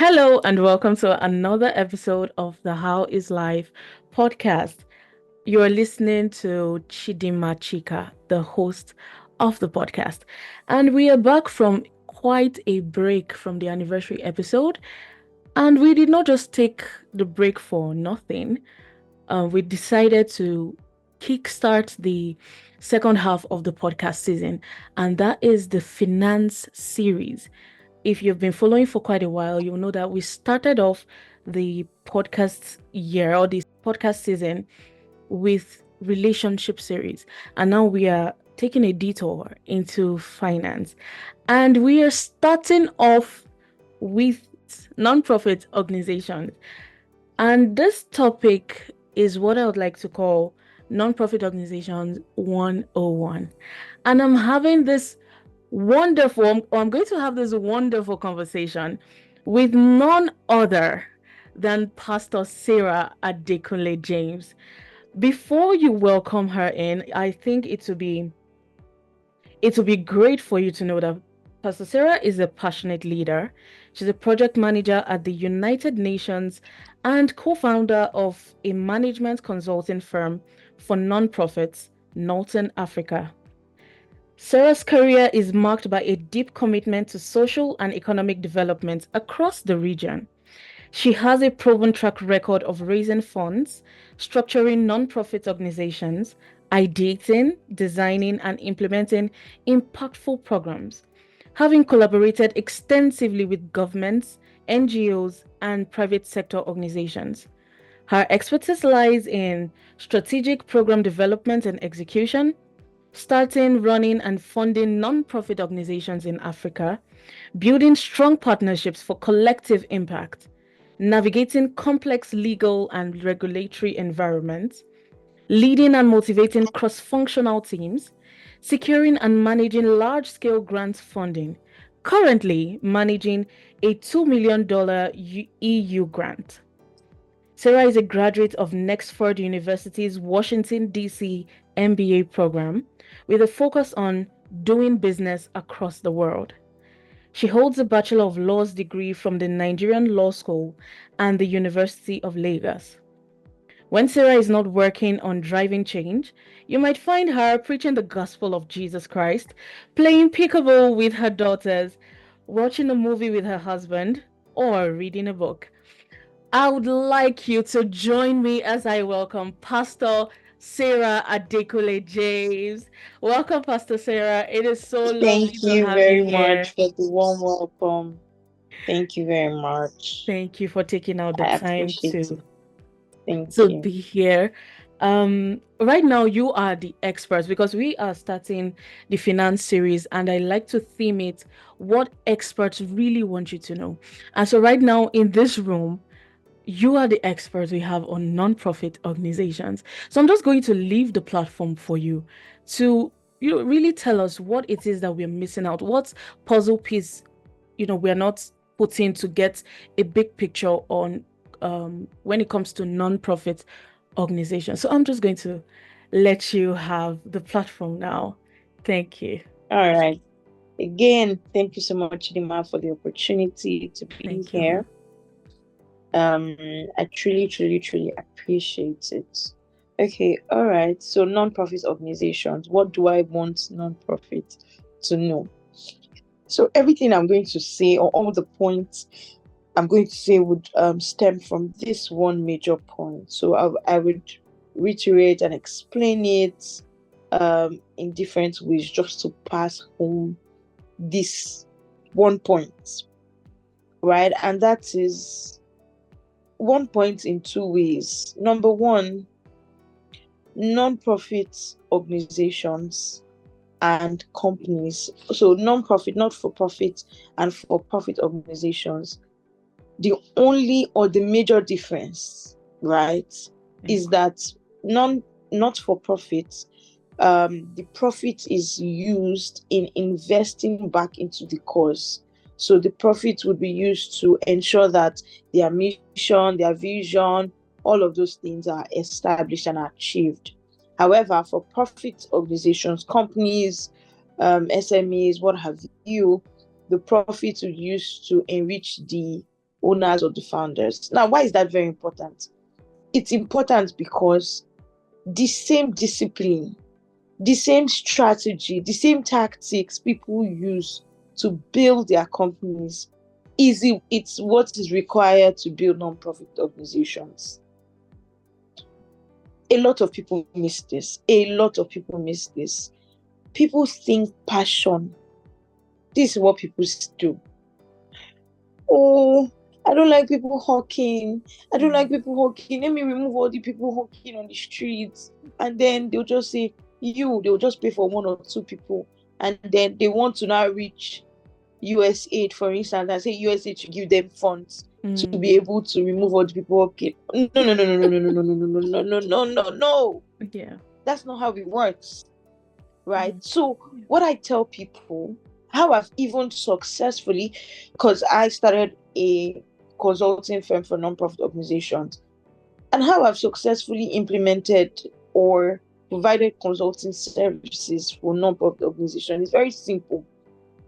Hello, and welcome to another episode of the How is Life podcast. You're listening to Chidinma Chika, the host of the podcast. And we are back from quite a break from the anniversary episode. And we did not just take the break for nothing. We decided to kickstart the second half of the podcast season, and that is the finance series. If you've been following for quite a while, you'll know that we started off the podcast year or this podcast season with relationship series, and now we are taking a detour into finance, and we are starting off with nonprofit organizations. And this topic is what I would like to call Nonprofit Organizations 101. And I'm going to have this wonderful conversation with none other than Pastor Sarah Adekunle James. Before you welcome her in, I think it will be great for you to know that Pastor Sarah is a passionate leader. She's a project manager at the United Nations and co-founder of a management consulting firm for nonprofits, Northern Africa. Sarah's career is marked by a deep commitment to social and economic development across the region. She has a proven track record of raising funds, structuring nonprofit organizations, ideating, designing, and implementing impactful programs, having collaborated extensively with governments, NGOs, and private sector organizations. Her expertise lies in strategic program development and execution, starting, running, and funding nonprofit organizations in Africa, building strong partnerships for collective impact, navigating complex legal and regulatory environments, leading and motivating cross-functional teams, securing and managing large-scale grant funding, currently managing a $2 million EU grant. Sarah is a graduate of Nexford University's Washington, D.C. MBA program with a focus on doing business across the world. She holds a Bachelor of Laws degree from the Nigerian Law School and the University of Lagos. When Sarah is not working on driving change, you might find her preaching the gospel of Jesus Christ, playing peekaboo with her daughters, watching a movie with her husband, or reading a book. I would like you to join me as I welcome Pastor Sarah Adekunle James. Welcome, Pastor Sarah. It is so lovely Thank to you have you very here. much for the warm welcome. Thank you very much. Thank you for taking out the I time appreciate it. Thank to you. be here. Right now you are the experts because we are starting the finance series, and I like to theme it what experts really want you to know. And so right now in this room, you are the experts we have on nonprofit organizations. So I'm just going to leave the platform for you to really tell us what it is that we're missing out, what puzzle piece we're not putting to get a big picture on when it comes to nonprofit organizations. So I'm just going to let you have the platform now. Thank you. All right. Again, thank you so much, Chidinma, for the opportunity to be Thank you, here. ma'am. I truly appreciate it. Okay, all right. So nonprofit organizations, what do I want nonprofit to know? So everything I'm going to say, or all the points I'm going to say, would stem from this one major point. So I would reiterate and explain it in different ways just to pass home this one point, right? And that is one point in two ways. Number one, non-profit organizations and companies. So non-profit, not-for-profit, and for-profit organizations. The only or the major difference, right, is that not-for-profit, the profit is used in investing back into the cause. So the profit would be used to ensure that their mission, their vision, all of those things are established and achieved. However, for profit organizations, companies, SMEs, what have you, the profit is used to enrich the owners or the founders. Now, why is that very important? It's important because the same discipline, the same strategy, the same tactics people use to build their companies it's what is required to build non-profit organizations. A lot of people miss this. People think passion. This is what people do. Oh, I don't like people hawking. Let me remove all the people hawking on the streets. And then they'll just say, they'll just pay for 1 or 2 people. And then they want to now reach USAID, for instance, and say USAID should give them funds to be able to remove all the people hawking. No. Yeah. That's not how it works. Right? So what I tell people, how I've even successfully, because I started a consulting firm for non-profit organizations, and how I've successfully implemented or provided consulting services for non-profit organizations is very simple.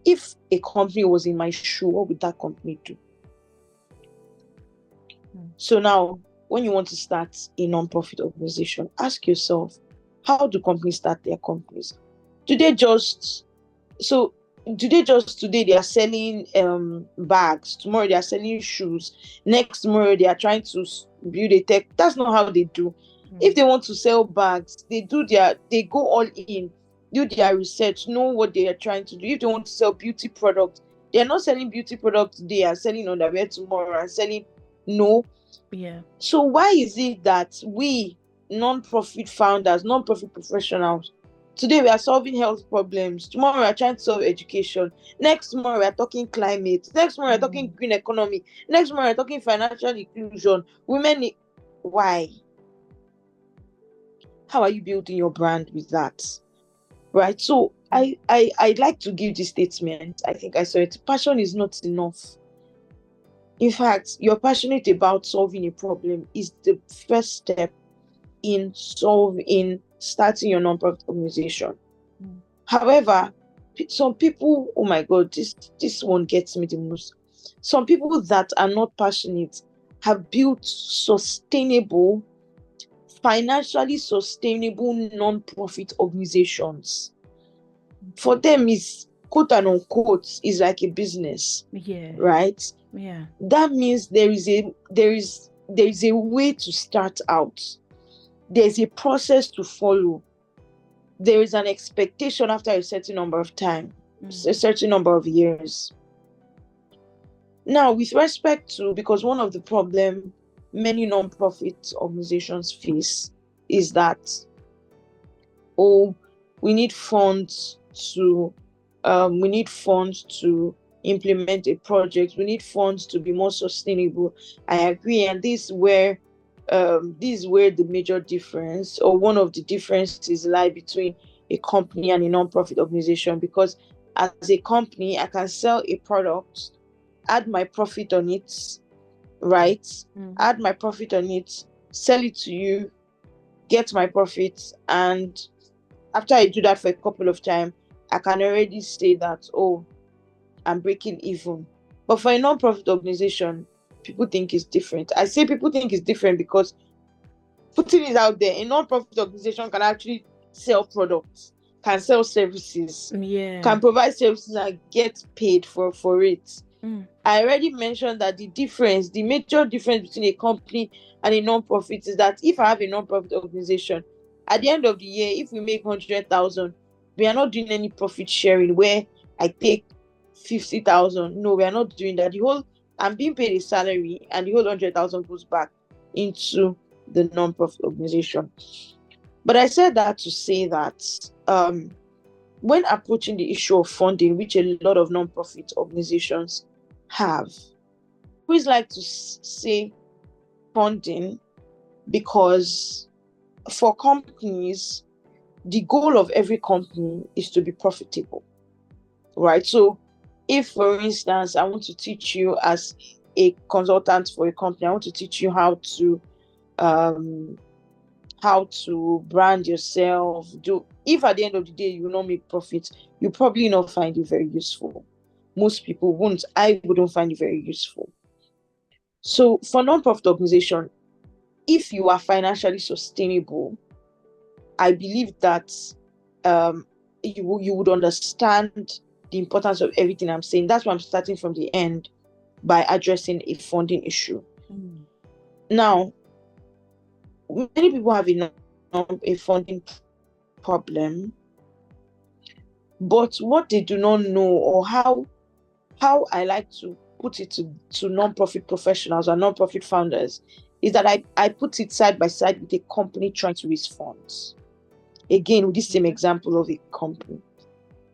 If a company was in my shoe, what would that company do? So now, when you want to start a non-profit organization, ask yourself, how do companies start their companies? Today they are selling bags, tomorrow they are selling shoes, next tomorrow they are trying to build a tech? That's not how they do. If they want to sell bags, they go all in, do their research, know what they are trying to do. If they want to sell beauty products, they are not selling beauty products today and selling underwear tomorrow and selling So why is it that we non-profit founders, non-profit professionals, today we are solving health problems, tomorrow we are trying to solve education, next tomorrow we are talking climate, next tomorrow we are talking green economy, next tomorrow we are talking financial inclusion, women? Why? How are you building your brand with that? Right? So I'd like to give this statement. I think I saw it. Passion is not enough. In fact, you're passionate about solving a problem is the first step in starting your non-profit organization. However, some people, oh my God, this one gets me the most. Some people that are not passionate have built financially sustainable non-profit organizations. For them, is quote and unquote is like a business. Right? Yeah. That means there is a way to start out. There's a process to follow. There is an expectation after a certain number of time, a certain number of years. Now, with respect to, because one of the problem many non-profit organizations face is that, we need funds to implement a project. We need funds to be more sustainable. I agree, and this is where the major difference, or one of the differences, lie between a company and a non-profit organization. Because as a company, I can sell a product, add my profit on it, right? Add my profit on it, sell it to you, get my profit, and after I do that for a couple of times, I can already say that, I'm breaking even. But for a non-profit organization, people think it's different. I say people think it's different because putting it out there, a non-profit organization can actually sell products, can sell services, can provide services and get paid for it. I already mentioned that the major difference between a company and a non-profit is that if I have a non-profit organization, at the end of the year, if we make 100,000, we are not doing any profit sharing where I take 50,000. No, we are not doing that. I'm being paid a salary, and the whole 100,000 goes back into the non-profit organization. But I said that to say that when approaching the issue of funding, which a lot of non-profit organizations have, I always like to say funding, because for companies, the goal of every company is to be profitable, right? So if, for instance, I want to teach you as a consultant for a company, I want to teach you how to brand yourself. If at the end of the day you will not make profit, you probably not find it very useful. Most people won't. I wouldn't find it very useful. So for non-profit organization, if you are financially sustainable, I believe that you would understand the importance of everything I'm saying. That's why I'm starting from the end by addressing a funding issue. Now, many people have a funding problem, but what they do not know, or how I like to put it to non-profit professionals or non-profit founders, is that I put it side by side with a company trying to raise funds. Again, with this same example of a company.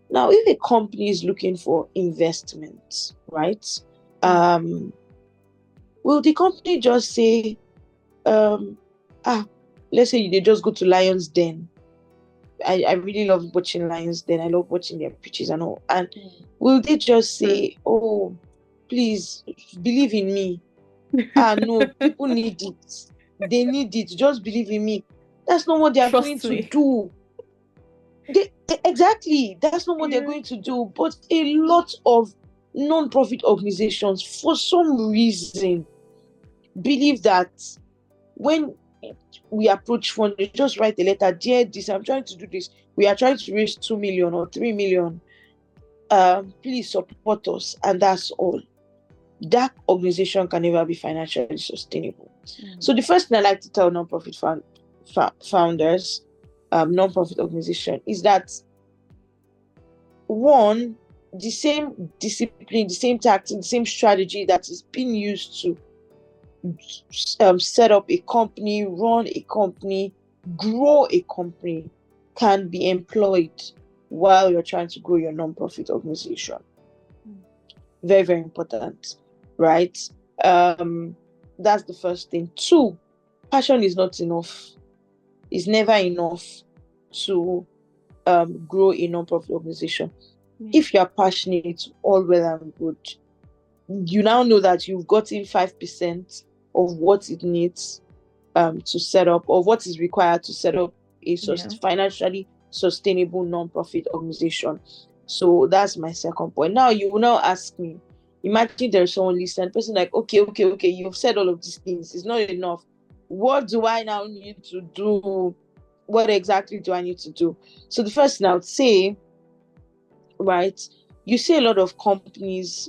Now, if a company is looking for investment, right? Will the company just say, let's say they just go to Lion's Den. I really love watching Lions Den. I love watching their pitches and all. And will they just say, oh, please believe in me? No, people need it. They need it. Just believe in me. That's not what they are going to do. Exactly. That's not what they're going to do. But a lot of non-profit organizations, for some reason, believe that when we approach funding, they just write a letter, dear this, I'm trying to do this. We are trying to raise 2 million or 3 million. Please support us. And that's all. That organization can never be financially sustainable. So the first thing I like to tell non-profit founders, non-profit organization, is that one, the same discipline, the same tactic, the same strategy that is being used to set up a company, run a company, grow a company, can be employed while you're trying to grow your non-profit organization. Very, very important, right? That's the first thing. Two, passion is not enough. It's never enough to grow a non-profit organization. If you're passionate, all well and good. You now know that you've gotten 5% of what it needs to set up, or what is required to set up a financially sustainable non-profit organization. So that's my second point. Now you will now ask me, imagine there's someone listening, person like, okay, you've said all of these things, it's not enough. What do I now need to do? What exactly do I need to do? So the first thing I would say, right, you see a lot of companies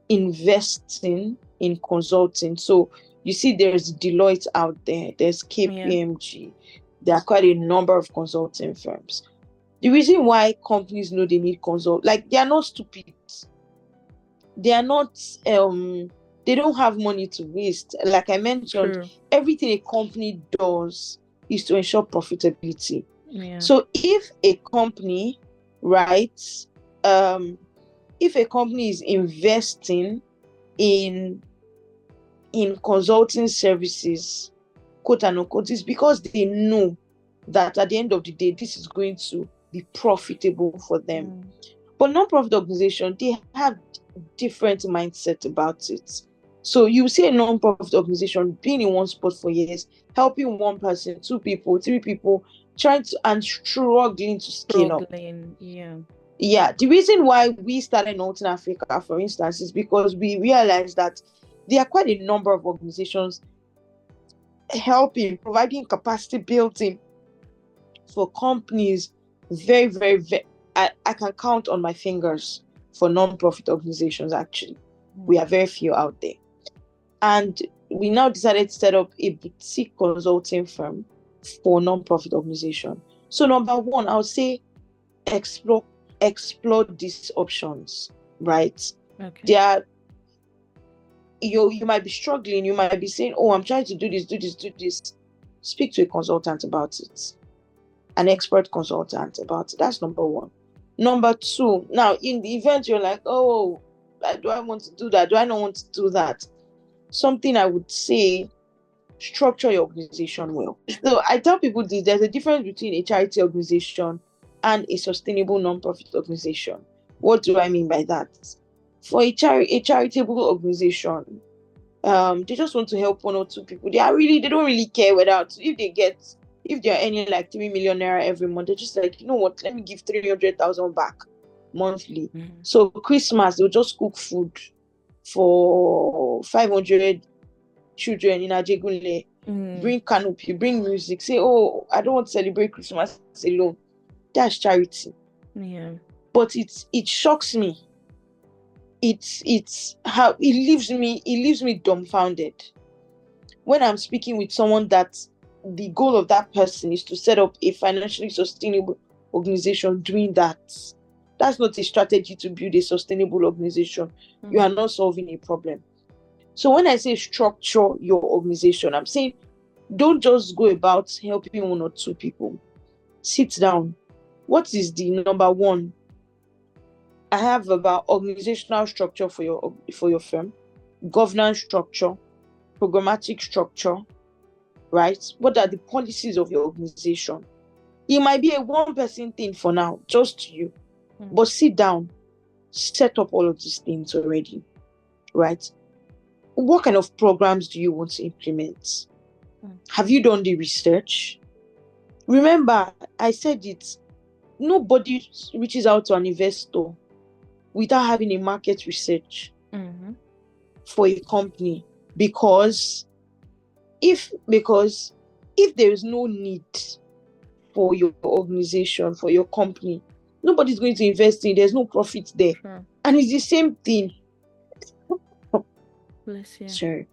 investing in consulting. So you see there's Deloitte out there, there's KPMG. There are quite a number of consulting firms. The reason why companies know they need consult, like, they are not stupid. They are not they don't have money to waste. Like I mentioned, everything a company does is to ensure profitability. So if a company, right, if a company is investing in consulting services, quote unquote, it's because they know that at the end of the day, this is going to be profitable for them. But non-profit organizations, they have different mindset about it. So you see a non-profit organization being in one spot for years, helping one person, 2 people, 3 people, trying to and struggling to scale up. Yeah, the reason why we started Northern Africa, for instance, is because we realized that there are quite a number of organizations helping, providing capacity building for companies. Very, very, very, I can count on my fingers for non-profit organizations, actually. We are very few out there. And we now decided to set up a boutique consulting firm for non-profit organization. So number one, I would say explore these options, right? There you might be struggling, you might be saying, oh, I'm trying to do this. Speak to a consultant about it, an expert consultant about it. That's number one. Number two, now in the event you're like, oh, do I want to do that? Do I not want to do that? Something I would say, structure your organization well. So I tell people this, there's a difference between a charity organization and a sustainable non-profit organization. What do I mean by that? For a charitable organization, they just want to help 1 or 2 people. They don't really care whether if they're earning like 3 million naira every month, they're just like, you know what, let me give 300,000 back monthly. So Christmas, they'll just cook food for 500 children in Adekunle. Bring canopy, bring music, say, oh, I don't want to celebrate Christmas alone. That's charity. Yeah. But it shocks me. It's how it leaves me dumbfounded when I'm speaking with someone that the goal of that person is to set up a financially sustainable organization. Doing that's not a strategy to build a sustainable organization. You are not solving a problem. So when I say structure your organization, I'm saying don't just go about helping one or two people. Sit down. What is the number one? I have about organizational structure for your firm, governance structure, programmatic structure, right? What are the policies of your organization? It might be a one-person thing for now, just you, but sit down, set up all of these things already, right? What kind of programs do you want to implement? Have you done the research? Remember, I said it, nobody reaches out to an investor without having a market research for a company, because if there is no need for your organization, for your company, nobody's going to invest in. There's no profit there. Sure. And it's the same thing. Bless you. Sure.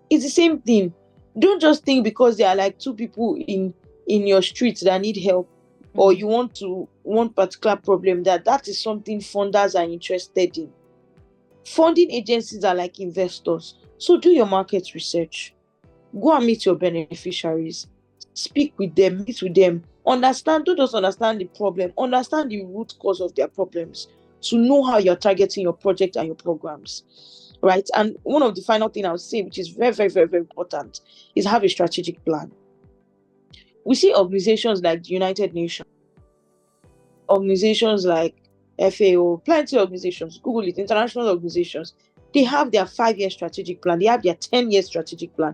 It's the same thing. Don't just think because there are like two people in your street that need help, or you want to one particular problem, that is something funders are interested in. Funding agencies are like investors. So do your market research. Go and meet your beneficiaries. Speak with them, meet with them. Understand, don't just understand the problem, understand the root cause of their problems to know how you're targeting your project and your programs. Right? And one of the final thing I would say, which is very, very, very, very important, is have a strategic plan. We see organizations like the United Nations, organizations like FAO, plenty of organizations, Google it, international organizations. They have their 5-year strategic plan. They have their 10-year strategic plan.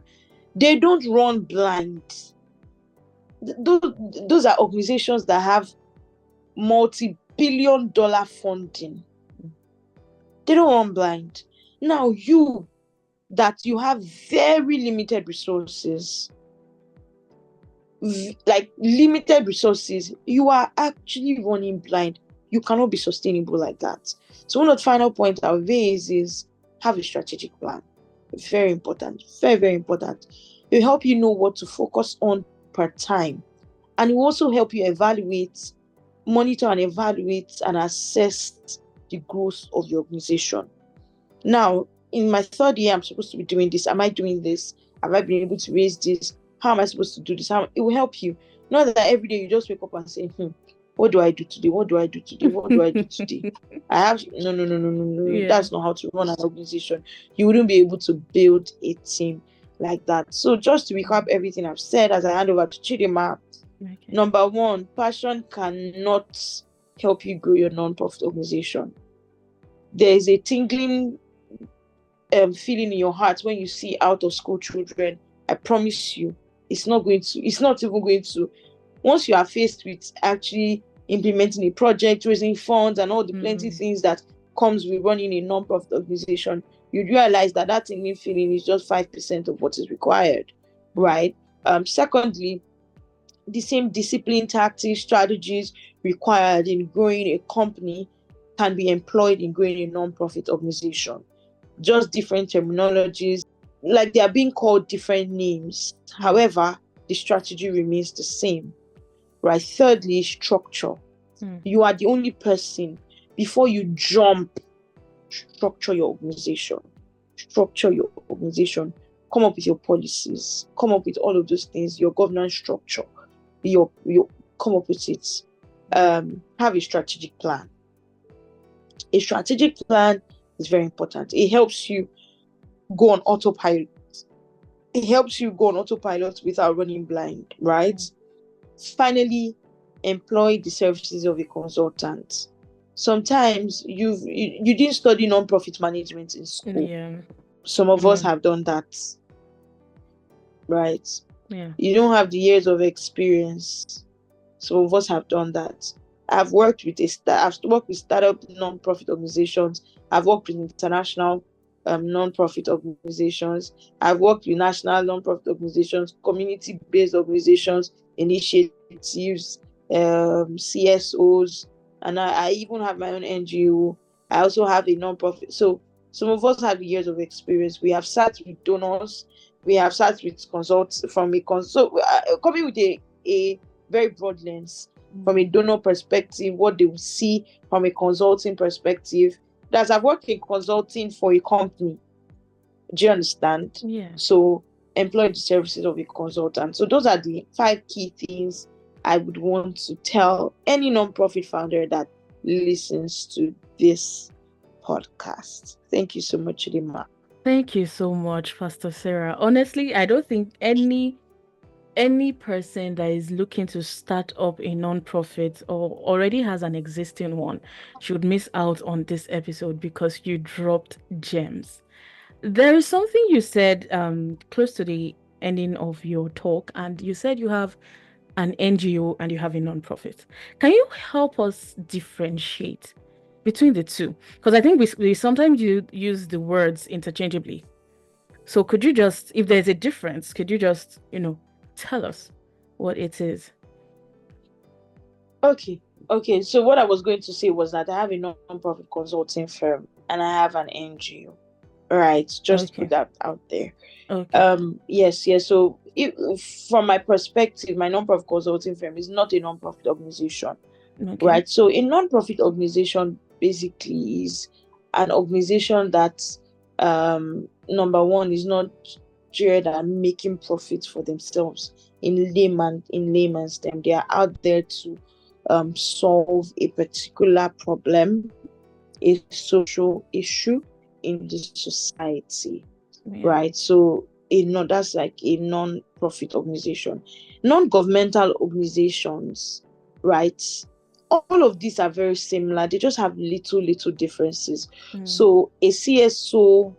They don't run blind. Those are organizations that have multi-billion-dollar funding. They don't run blind. Now, you have very limited resources, you are actually running blind. You cannot be sustainable like that. So one of the final points I would raise is have a strategic plan. Very important. Very, very important. It will help you know what to focus on per time. And it will also help you monitor and evaluate and assess the growth of your organization. Now, in my 3rd year, I'm supposed to be doing this. Am I doing this? Have I been able to raise this? How am I supposed to do this? It will help you. Not that every day you just wake up and say, what do I do today? What do I do today? What do I do today? No. Yeah. That's not how to run an organization. You wouldn't be able to build a team like that. So just to recap everything I've said as I hand over to Chidinma. Okay. Number 1, passion cannot help you grow your non-profit organization. There is a tingling feeling in your heart when you see out of school children. I promise you, it's not even going to. Once you are faced with actually implementing a project, raising funds, and all the plenty things that comes with running a non-profit organization, you realize that tingling feeling is just 5% of what is required, right? Secondly, the same discipline, tactics, strategies required in growing a company can be employed in growing a non-profit organization. Just different terminologies, like they are being called different names. However, the strategy remains the same, right? Thirdly, structure. You are the only person. Before you jump, structure your organization. Come up with your policies. Come up with all of those things. Your governance structure. Your come up with it. Have a strategic plan. A strategic plan is very important. It helps you go on autopilot. Without running blind, right? Finally, employ the services of a consultant. Sometimes you didn't study non-profit management in school. Yeah. Some of us have done that, right? Yeah. You don't have the years of experience. Some of us have done that. I've worked with startup non-profit organizations. I've worked with international non-profit organizations. I've worked with national non-profit organizations, community-based organizations, initiatives, CSOs, and I even have my own NGO. I also have a non-profit. So some of us have years of experience. We have sat with donors. We have sat with consults from a consult, coming with a very broad lens from a donor perspective, what they will see from a consulting perspective. That's I've worked in consulting for a company. Do you understand? Yeah. So employ the services of a consultant. So those are the 5 key things I would want to tell any non-profit founder that listens to this podcast. Thank you so much, Chidinma. Thank you so much, Pastor Sarah. Honestly, I don't think any person that is looking to start up a non-profit or already has an existing one should miss out on this episode because you dropped gems. There is something you said close to the ending of your talk, and you said you have an NGO and you have a non-profit. Can you help us differentiate between the two? Because I think we sometimes use the words interchangeably. So could you just, if there's a difference, could you just, tell us what it is? Okay. So what I was going to say was that I have a non-profit consulting firm and I have an NGO. Right. Just to put that out there. Okay. Yes. So from my perspective, my non-profit consulting firm is not a non-profit organization. Okay. Right. So a non-profit organization basically is an organization that number one is not geared at making profits for themselves. In layman's term, they are out there to solve a particular problem, a social issue in the society. Yeah. Right. So that's like a non-profit organization. Non-governmental organizations, right? All of these are very similar. They just have little differences. So a CSO,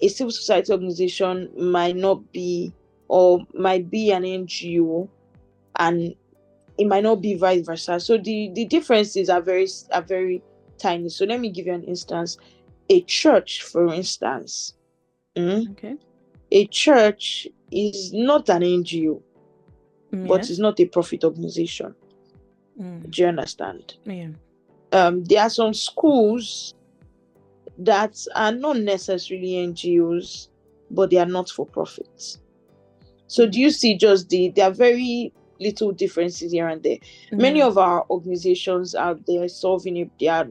a civil society organization, might not be, or might be an NGO, and it might not be vice versa. So the differences are very tiny. So let me give you an instance. A church, for instance, Okay. a church is not an NGO, but Yes. it's not a profit organization. Do you understand? Yeah. There are some schools that are not necessarily NGOs, but they are not for profit. So do you see there are very little differences here and there. Many of our organizations out there solving it, they are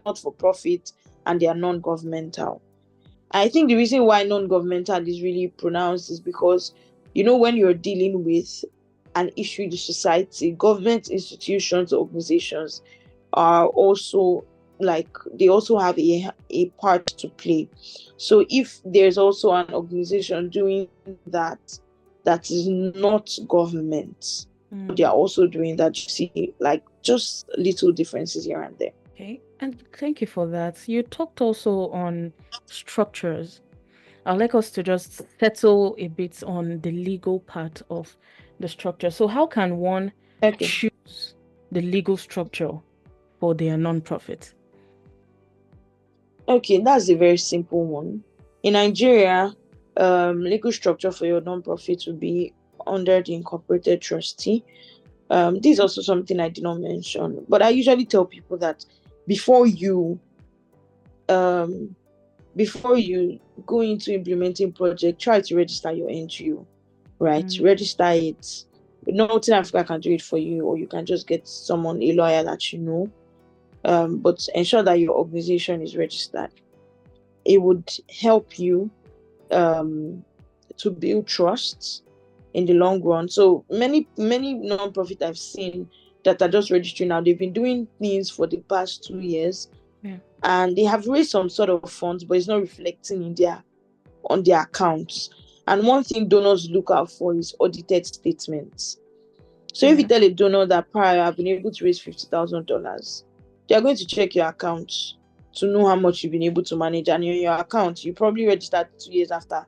not for profit and they are non-governmental. I think the reason why non-governmental is really pronounced is because, when you're dealing with an issue in the society, government institutions, organizations are also they also have a part to play. So if there's also an organization doing that is not government, they are also doing that. You see, just little differences here and there. Okay, and thank you for that. You talked also on structures. I'd like us to just settle a bit on the legal part of the structure. So how can one choose the legal structure for their non-profit? Okay, that's a very simple one. In Nigeria, legal structure for your non-profit will be under the incorporated trustee. This is also something I did not mention, but I usually tell people that before you go into implementing project, try to register your NGO, right? Register it. Nothing Africa can do it for you, or you can just get someone, a lawyer that you know. But ensure that your organization is registered. It would help you to build trust in the long run. So many non-profit I've seen that are just registering now, they've been doing things for the past 2 years, and they have raised some sort of funds, but it's not reflecting on their accounts. And one thing donors look out for is audited statements. So if you tell a donor that prior I've been able to raise $50,000, they are going to check your account to know how much you've been able to manage. And in your account, you probably registered 2 years after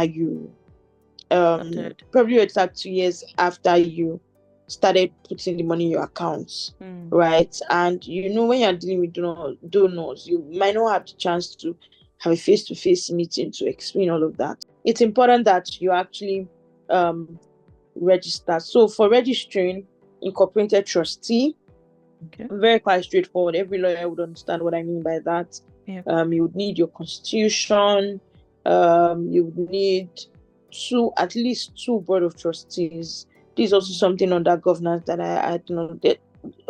you probably registered 2 years after you started putting the money in your accounts, right? And when you're dealing with donors, you might not have the chance to have a face-to-face meeting to explain all of that. It's important that you actually register. So for registering, incorporated trustee, very quite straightforward. Every lawyer would understand what I mean by that. You would need your constitution. You would need at least two board of trustees. This is also something under governance that I don't know.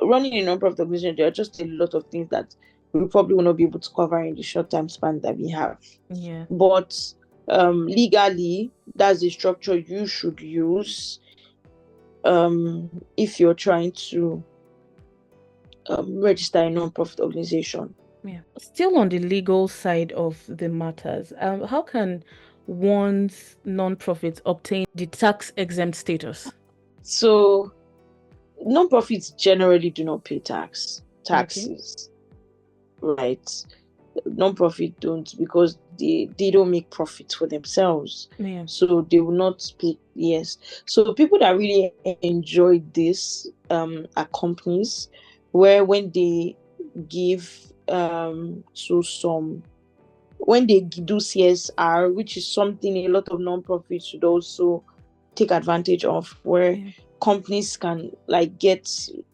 Running a non-profit organization, there are just a lot of things that we probably will not be able to cover in the short time span that we have. But legally, that's the structure you should use if you're trying to register a non-profit organization. Still on the legal side of the matters, how can one's non-profit obtain the tax-exempt status? So non-profits generally do not pay taxes, right? Non-profit don't, because they don't make profits for themselves. So they will not pay. Yes. So people that really enjoy this are companies where when they give when they do CSR, which is something a lot of non-profits should also take advantage of, where companies can get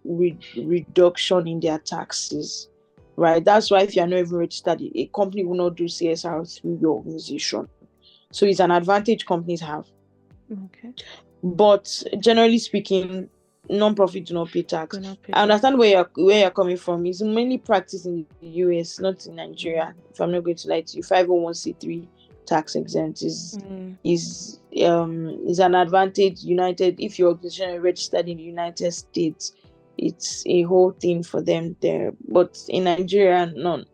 reduction in their taxes, right? That's why if you're not even registered, a company will not do CSR through your organization. So it's an advantage companies have. But generally speaking, non-profit do not pay tax. I understand where you're coming from. It's mainly practiced in the US, not in Nigeria. If I'm not going to lie to you, 501c3 tax exempt is an advantage. If your organization is registered in the United States, it's a whole thing for them there. But in Nigeria, not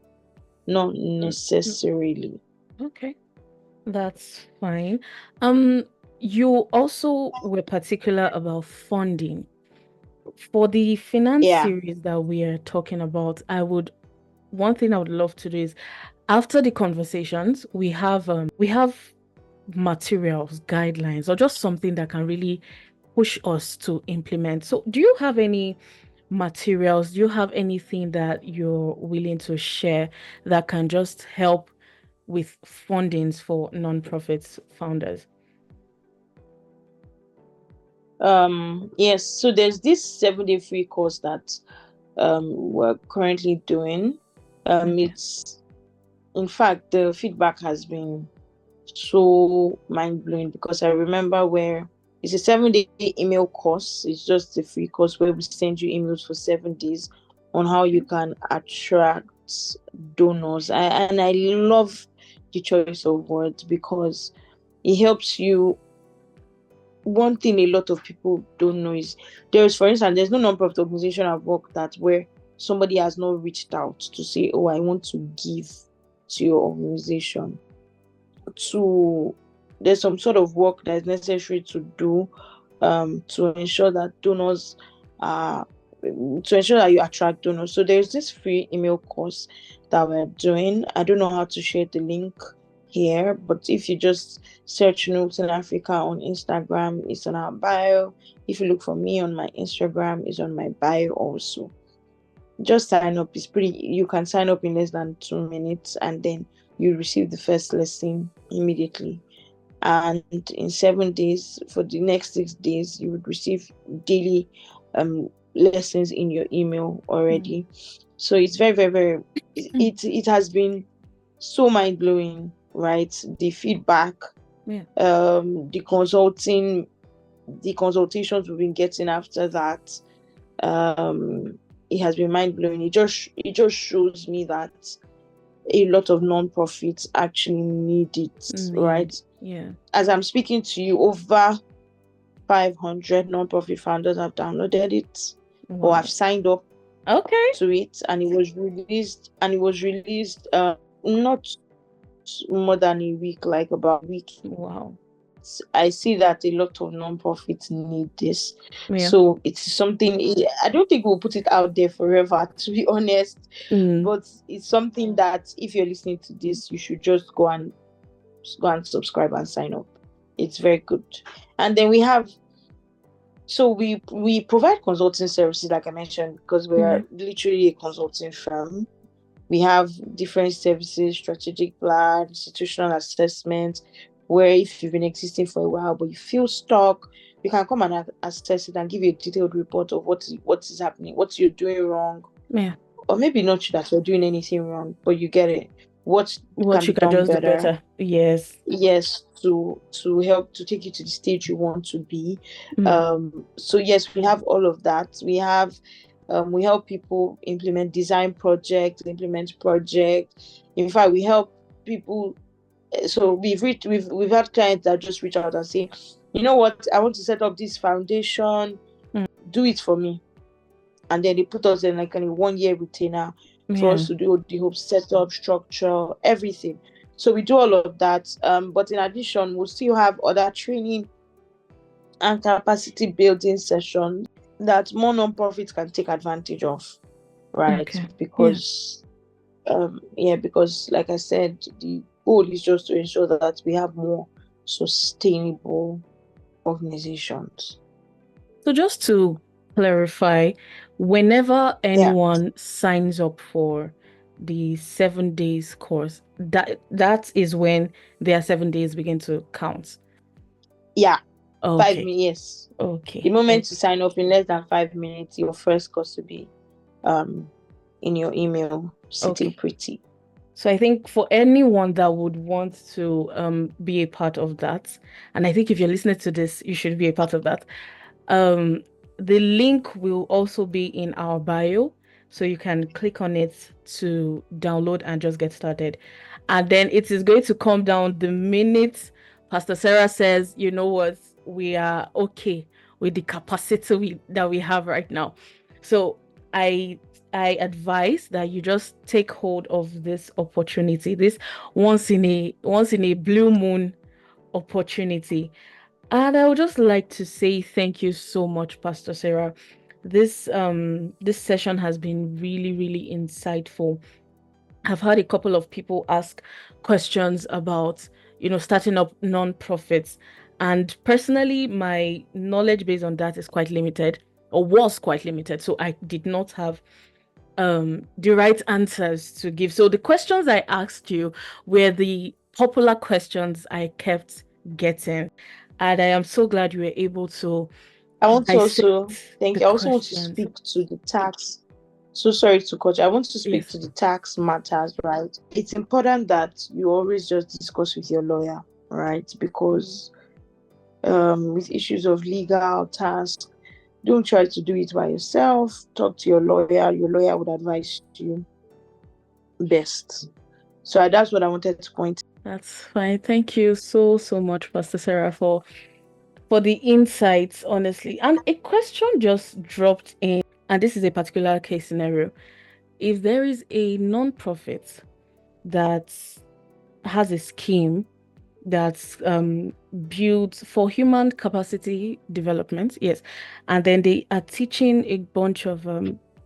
necessarily. Okay, that's fine. You also were particular about funding. For the finance series that we are talking about, one thing I would love to do is, after the conversations, we have materials, guidelines, or just something that can really push us to implement. So do you have any materials? Do you have anything that you're willing to share that can just help with fundings for non-profits founders? Yes, so there's this 7-day free course that we're currently doing. It's, in fact, the feedback has been so mind-blowing, because I remember where it's a 7-day email course. It's just a free course where we send you emails for 7 days on how you can attract donors. And I love the choice of words, because it helps you. One thing a lot of people don't know is there's no non-profit organization I've worked at where somebody has not reached out to say, oh, I want to give to your organization. There's some sort of work that is necessary to do to ensure that donors to ensure that you attract donors. So there's this free email course that we're doing. I don't know how to share the link here, but if you just search Notes in Africa on Instagram, it's on our bio. If you look for me on my Instagram, it's on my bio also. Just sign up. You can sign up in less than 2 minutes, and then you receive the first lesson immediately. And in 7 days, for the next 6 days, you would receive daily lessons in your email already. So it's very, very, very, it has been so mind-blowing, right? The feedback, the consultations we've been getting after that, it has been mind-blowing. It just shows me that a lot of non-profits actually need it, right? As I'm speaking to you, over 500 non-profit founders have downloaded it or have signed up to it, and it was released not more than a week, like about a week. I see that a lot of non-profits need this. So it's something, I don't think we'll put it out there forever, to be honest. But it's something that if you're listening to this, you should just go and subscribe and sign up. It's very good. And then we have So we provide consulting services, like I mentioned, because we are literally a consulting firm. We have different services, strategic plan, institutional assessment, where if you've been existing for a while but you feel stuck, you can come and assess it and give you a detailed report of what is happening, what you're doing wrong. Yeah. Or maybe not that you're doing anything wrong, but you get it. What can You be can done just do better? better. Yes. Yes, to help to take you to the stage you want to be. So yes, we have all of that. We have we help people implement design projects, implement projects. In fact, we help people. So we've had clients that just reach out and say, you know what, I want to set up this foundation, do it for me. And then they put us in like a 1-year retainer for us to do the whole setup, structure, everything. So we do all of that. But in addition, we'll still have other training and capacity building sessions that more non-profits can take advantage of, right? Okay. Because because like I said, the goal is just to ensure that we have more sustainable organizations. So just to clarify, whenever anyone signs up for the 7 days course, that is when their 7 days begin to count. Yeah. Okay. 5 minutes. Yes. Okay. The moment you sign up, in less than 5 minutes, your first course will be in your email, sitting pretty. So I think for anyone that would want to be a part of that, and I think if you're listening to this, you should be a part of that. The link will also be in our bio, so you can click on it to download and just get started. And then it is going to come down the minute Pastor Sarah says, you know what, we are okay with the capacity that we have right now. So I advise that you just take hold of this opportunity, this once in a blue moon opportunity. And I would just like to say thank you so much, Pastor Sarah. This session has been really, really insightful. I've had a couple of people ask questions about, starting up non-profits. And personally, my knowledge based on that is quite limited, or was quite limited. So I did not have the right answers to give. So the questions I asked you were the popular questions I kept getting. And I am so glad you were able to. I want to also thank you. I also want to speak to the tax. So sorry to cut you. I want to speak to the tax matters, right? It's important that you always just discuss with your lawyer, right? Because with issues of legal tasks, don't try to do it by yourself. Talk to your lawyer. Your lawyer would advise you best. So that's what I wanted to point. That's fine. Thank you so much, Pastor Sarah, for the insights, honestly. And a question just dropped in, and this is a particular case scenario. If there is a non-profit that has a scheme that's built for human capacity development, yes, and then they are teaching a bunch of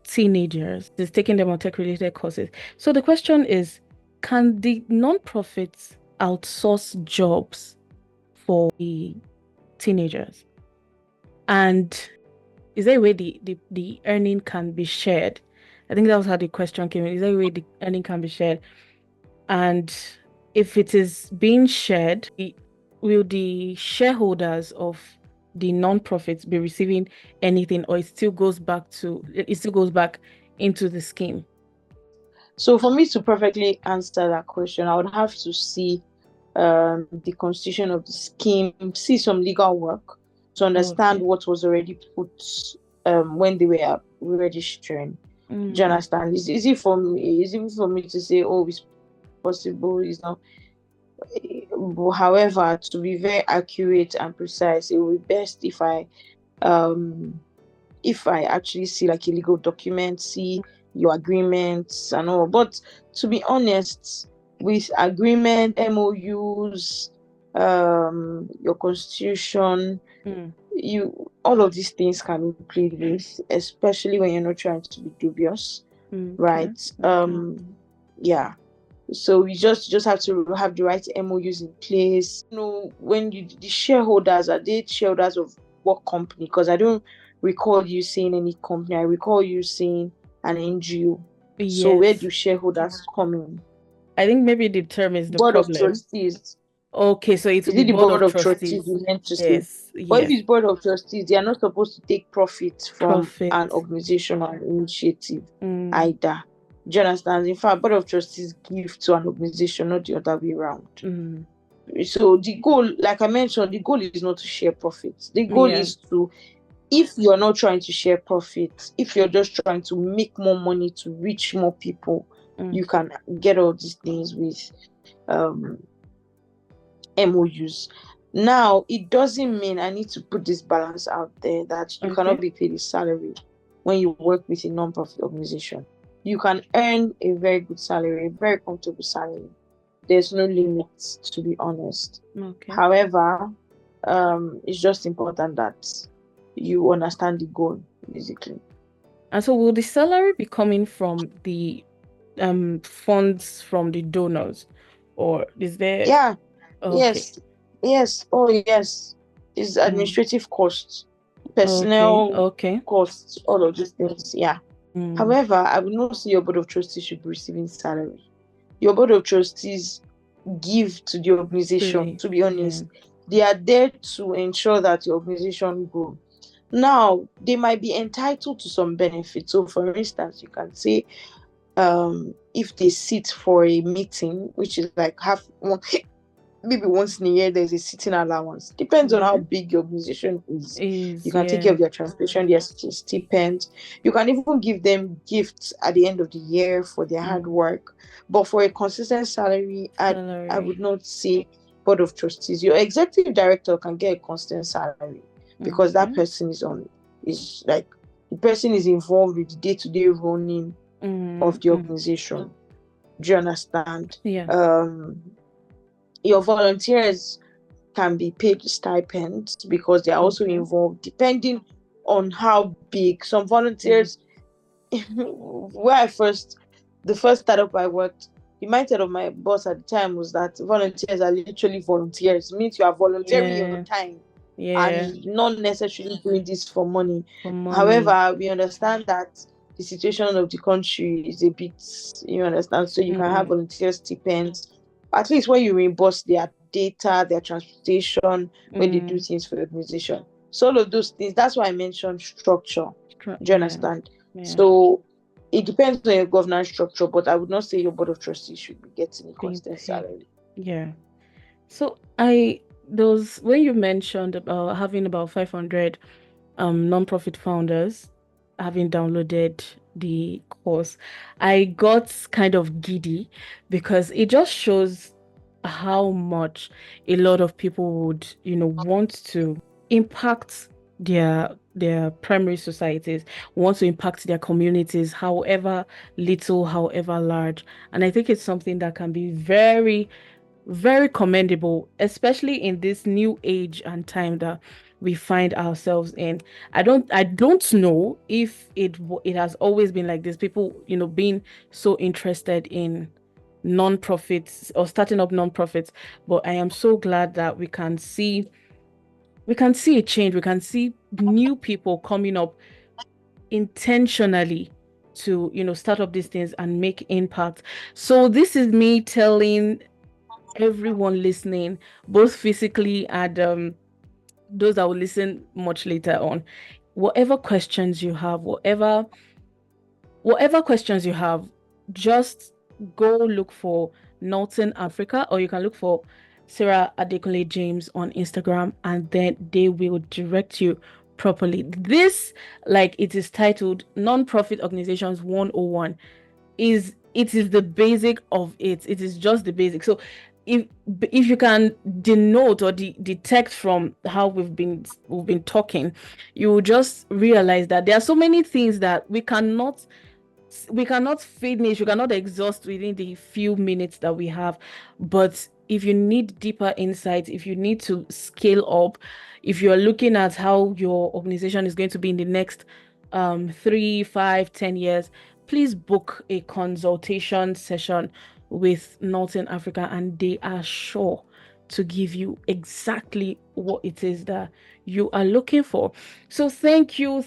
teenagers, just taking them on tech-related courses. So the question is, can the non-profits outsource jobs for the teenagers? And is there a way the earning can be shared? I think that was how the question came in. Is there a way the earning can be shared? And if it is being shared, will the shareholders of the non-profits be receiving anything, or it still goes back into the scheme? So for me to perfectly answer that question, I would have to see the constitution of the scheme, see some legal work to understand what was already put when they were registering. Do you understand? It's easy for me to say, oh, it's possible, it's not. However, to be very accurate and precise, it would be best if I actually see like a legal document, see your agreements and all. But to be honest, with agreement, MOUs, your constitution, all of these things can be played with, especially when you're not trying to be dubious, right? Yeah. So we just have to have the right MOUs in place. When the shareholders, are they shareholders of what company, because I don't recall you saying any company. I recall you saying an NGO. So where do Yes. shareholders come in? I think maybe the term is the Board of problem. trustees. Okay, so it will Is be it the board board of of trustees trustees. you meant to say? Yes, But if yes. it's board of trustees, they are not supposed to take profit from an Profit. organization or an initiative Mm, either. Do you understand? In fact, board of trustees give to an organization, not the other way around. mm. So the goal, like I mentioned, the goal is not to share profits. The goal Yeah. is to, if you're not trying to share profits, if you're just trying to make more money to reach more people, Mm. you can get all these things with um MOUs. Now, it doesn't mean, I need to put this balance out there, that you Okay. cannot be paid a salary when you work with a non-profit organization. You can earn a very good salary, a very comfortable salary. There's no limits, to be honest. Okay. However, it's just important that you understand the goal, basically. And so will the salary be coming from the funds from the donors, or is there? Yeah, Okay. yes, yes, oh yes. It's Mm. administrative costs, Okay. personnel Okay. costs, all of these things. Yeah. Mm. However, I would not say your board of trustees should be receiving salary. Your board of trustees give to the organization, Truly. to be Yeah. honest. They are there to ensure that the organization grow. Now, they might be entitled to some benefits. So, for instance, you can say, if they sit for a meeting, which is like half one, maybe once in a year, there's a sitting allowance. Depends on how Okay. big your organization is. You Is can take care yeah. of their transportation, their stipend. You can even give them gifts at the end of the year for their hard Mm. work. But for a consistent salary, I would Salary. not say board of trustees. Your executive director can get a constant salary because that Okay. person is like, the person is involved with the day-to-day running Mm. of the Mm. organization. Do you understand? Yeah. Um, your volunteers can be paid stipends because they are also Okay. involved, depending on how big. Some Mm. volunteers, the first startup I worked, the mindset of my boss at the time was that volunteers are literally volunteers. It means you are volunteering your Yeah. time Yeah. and not necessarily doing this for money. For money. However, we understand that the situation of the country is a bit, you understand, so you can have Mm. volunteer stipends. At least when you reimburse their data, their transportation, when they do Mm. things for the organization. So all of those things, that's why I mentioned structure. Do you Yeah. understand? Yeah. So it depends on your governance structure, but I would not say your board of trustees should be getting a Being constant paid. salary. Yeah. So those when you mentioned about having about 500 nonprofit founders having downloaded the course, I got kind of giddy because it just shows how much a lot of people would, want to impact their primary societies, want to impact their communities, however little, however large. And I think it's something that can be very very commendable, especially in this new age and time that we find ourselves in. I don't know if it has always been like this. People, being so interested in non-profits or starting up non-profits, but I am so glad that we can see a change. We can see new people coming up intentionally to, start up these things and make impact. So this is me telling everyone listening, both physically and those that will listen much later on. Whatever questions you have, whatever questions you have, just go look for Northern Africa, or you can look for Sarah Adekunle James on Instagram, and then they will direct you properly. This, like it is titled Non-Profit Organizations 101, it is the basic of it. It is just the basic. So if if you can denote or detect from how we've been talking, you will just realize that there are so many things that we cannot finish, we cannot exhaust within the few minutes that we have. But if you need deeper insights, if you need to scale up, if you're looking at how your organization is going to be in the next 3, 5, 10 years, please book a consultation session with Northern Africa, and they are sure to give you exactly what it is that you are looking for. So thank you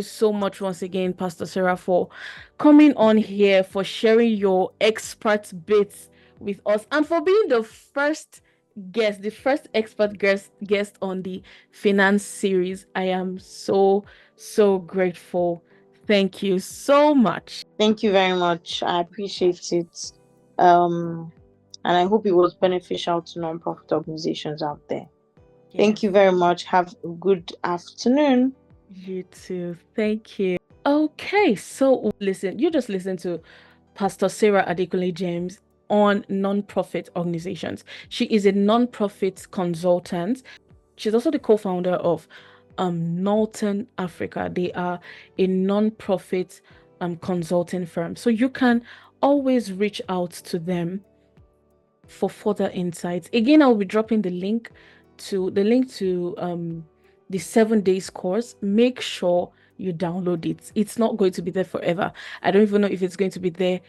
so much once again, Pastor Sarah, for coming on here, for sharing your expert bits with us, and for being the first expert guest on the finance series. I am so grateful. Thank you so much. Thank you very much. I appreciate it. And I hope it was beneficial to nonprofit organizations out there. Yes. Thank you very much. Have a good afternoon. You too. Thank you. Okay, so you just listen to Pastor Sarah Adekunle James on nonprofit organizations. She is a nonprofit consultant. She's also the co-founder of Northern Africa. They are a nonprofit consulting firm. So you can always reach out to them for further insights. Again, I'll be dropping the link to the 7 days course. Make sure you download it. It's not going to be there forever. I don't even know if it's going to be there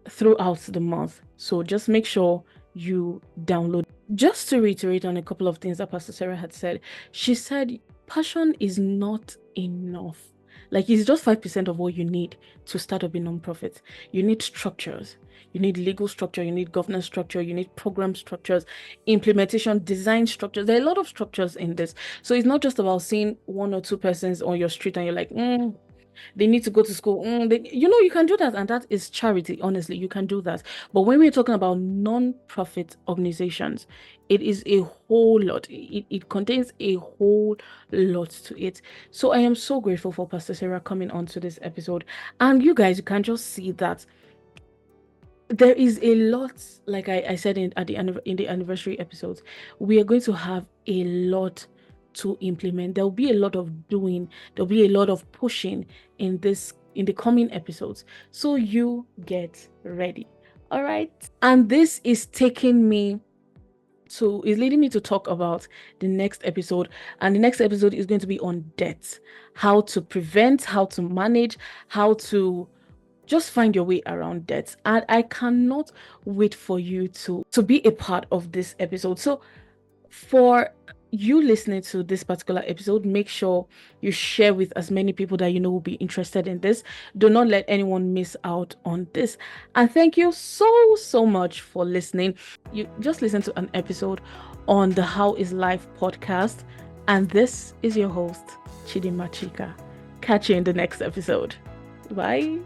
throughout the month. So just make sure you download. Just to reiterate on a couple of things that Pastor Sarah had said, she said passion is not enough. Like, it's just 5% of what you need to start up a nonprofit. You need structures. You need legal structure, you need governance structure, you need program structures, implementation, design structures. There are a lot of structures in this. So it's not just about seeing 1 or 2 persons on your street and you're like, they need to go to school. You can do that, and that is charity. Honestly, you can do that. But when we're talking about non-profit organizations, it is a whole lot. It contains a whole lot to it. So I am so grateful for Pastor Sarah coming on to this episode. And you guys, you can just see that there is a lot, like I said in the anniversary episodes, we are going to have a lot to implement. There'll be a lot of doing, there'll be a lot of pushing in the coming episodes. So you get ready. All right. And this is leading me to talk about the next episode. And the next episode is going to be on debt, how to prevent, how to manage, how to just find your way around debt. And I cannot wait for you to be a part of this episode. So for you listening to this particular episode, make sure you share with as many people that you know will be interested in this. Do not let anyone miss out on this. And thank you so much for listening. You just listened to an episode on the How is Life podcast. And this is your host, Chidinma Chika. Catch you in the next episode. Bye.